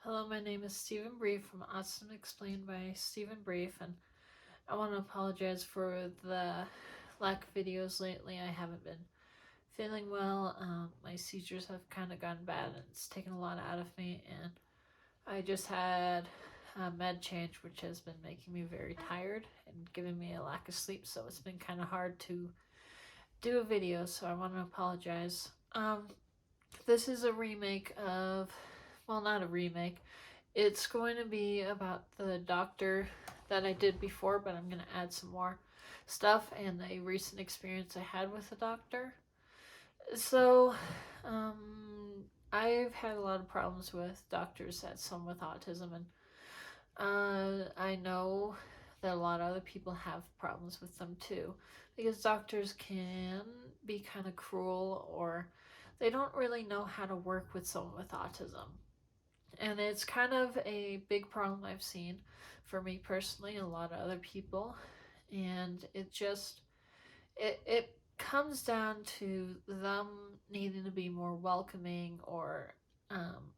Hello, my name is Stephen Brief from Autism Explained by Stephen Brief, and I want to apologize for the lack of videos lately. I haven't been feeling well. My seizures have kind of gotten bad, and it's taken a lot out of me, and I just had a med change, which has been making me very tired and giving me a lack of sleep, so it's been kind of hard to do a video, so I want to apologize. This is a remake of, well, not a remake. It's going to be about the doctor that I did before, but I'm going to add some more stuff and a recent experience I had with a doctor. So, I've had a lot of problems with doctors that some with autism, and I know that a lot of other people have problems with them too, because doctors can be kind of cruel, or they don't really know how to work with someone with autism. And it's kind of a big problem I've seen for me personally and a lot of other people. And it comes down to them needing to be more welcoming or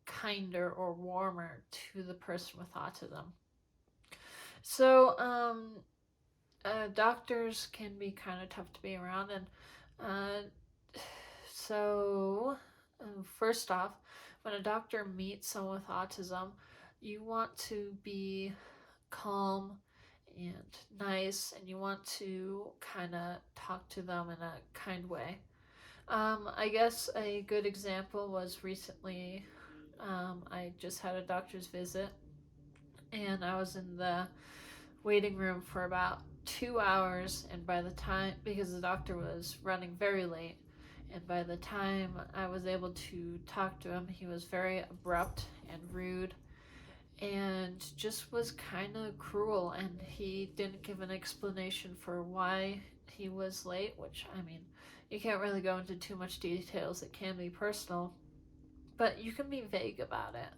kinder or warmer to the person with autism. So doctors can be kind of tough to be around, and uh, so first off, when a doctor meets someone with autism, you want to be calm and nice, and you want to kind of talk to them in a kind way. I guess a good example was recently, I just had a doctor's visit, and I was in the waiting room for about 2 hours, and by the time, because the doctor was running very late, and by the time I was able to talk to him, he was very abrupt and rude and just was kind of cruel, and he didn't give an explanation for why he was late, which, I mean, you can't really go into too much details, it can be personal, but you can be vague about it.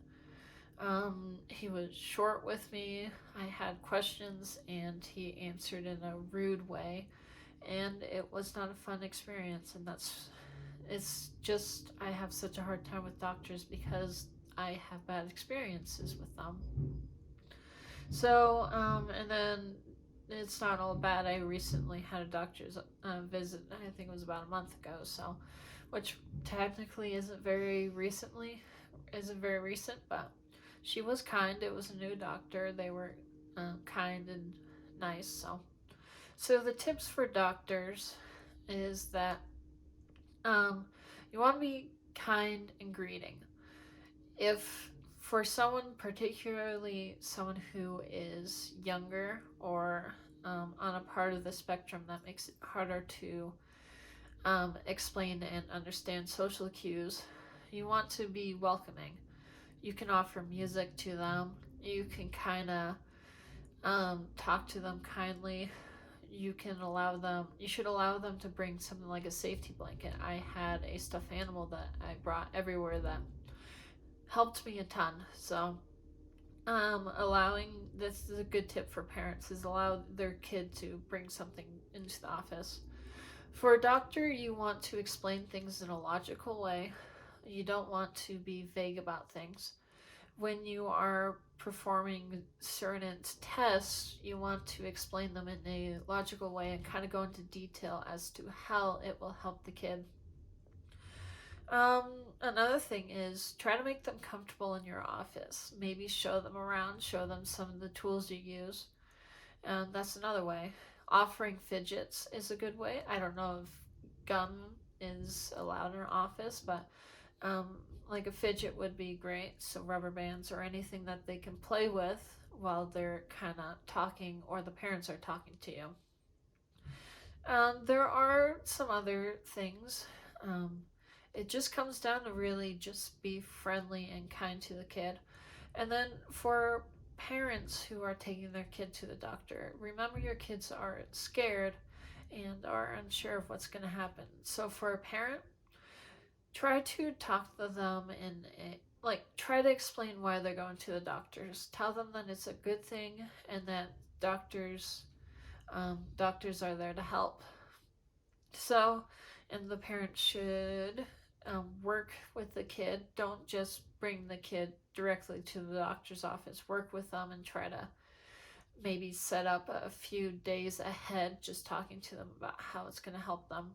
He was short with me. I had questions and he answered in a rude way, and it was not a fun experience. And it's just, I have such a hard time with doctors because I have bad experiences with them. So, and then it's not all bad. I recently had a doctor's visit, I think it was about a month ago, so, which technically isn't very recent, but she was kind. It was a new doctor. They were kind and nice. So the tips for doctors is that you want to be kind and greeting. If for someone, particularly someone who is younger or on a part of the spectrum that makes it harder to explain and understand social cues, you want to be welcoming. You can offer music to them. You can kind of talk to them kindly. You should allow them to bring something like a safety blanket. I had a stuffed animal that I brought everywhere that helped me a ton. So, allowing, this is a good tip for parents, is allow their kid to bring something into the office. For a doctor, you want to explain things in a logical way. You don't want to be vague about things. When you are performing certain tests, you want to explain them in a logical way and kind of go into detail as to how it will help the kid. Another thing is try to make them comfortable in your office. Maybe show them around, show them some of the tools you use. And that's another way. Offering fidgets is a good way. I don't know if gum is allowed in our office, but um, like a fidget would be great. So rubber bands or anything that they can play with while they're kind of talking or the parents are talking to you. There are some other things. It just comes down to really just be friendly and kind to the kid. And then for parents who are taking their kid to the doctor, remember your kids are scared and are unsure of what's going to happen. So for a parent, try to talk to them and try to explain why they're going to the doctors. Tell them that it's a good thing and that doctors doctors are there to help. So, and the parent should work with the kid. Don't just bring the kid directly to the doctor's office. Work with them and try to maybe set up a few days ahead, just talking to them about how it's going to help them.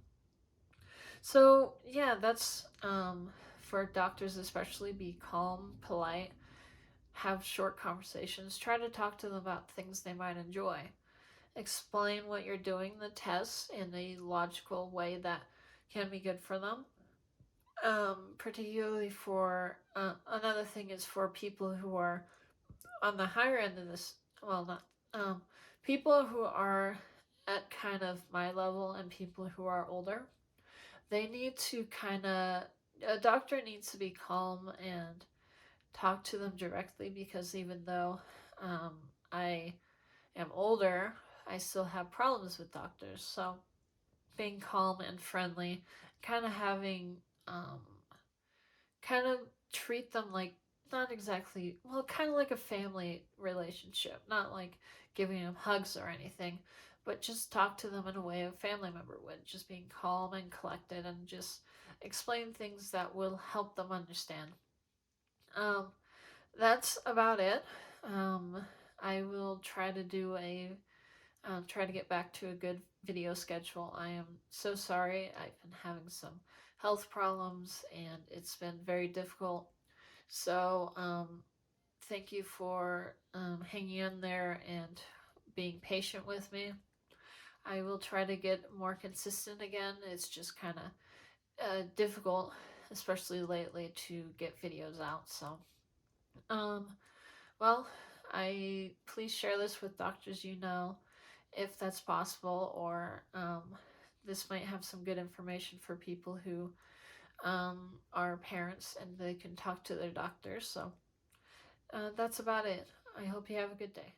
So, yeah, that's for doctors, especially. Be calm, polite, have short conversations, try to talk to them about things they might enjoy. Explain what you're doing, the tests, in a logical way that can be good for them. Particularly for another thing is for people who are on the higher end of this. Well, not people who are at kind of my level and people who are older. They need to kind of a doctor needs to be calm and talk to them directly because even though I am older, I still have problems with doctors. So being calm and friendly, kind of having um, kind of treat them like not exactly well kind of like a family relationship, not like giving them hugs or anything, but just talk to them in a way a family member would, just being calm and collected and just explain things that will help them understand. um that's about it. um I will try to do a try to get back to a good video schedule. I am so sorry. I've been having some health problems and it's been very difficult. So, thank you for hanging in there and being patient with me. I will try to get more consistent again. It's just kind of difficult, especially lately, to get videos out. So, um, well, I please share this with doctors you know if that's possible, or this might have some good information for people who are parents and they can talk to their doctors. So that's about it. I hope you have a good day.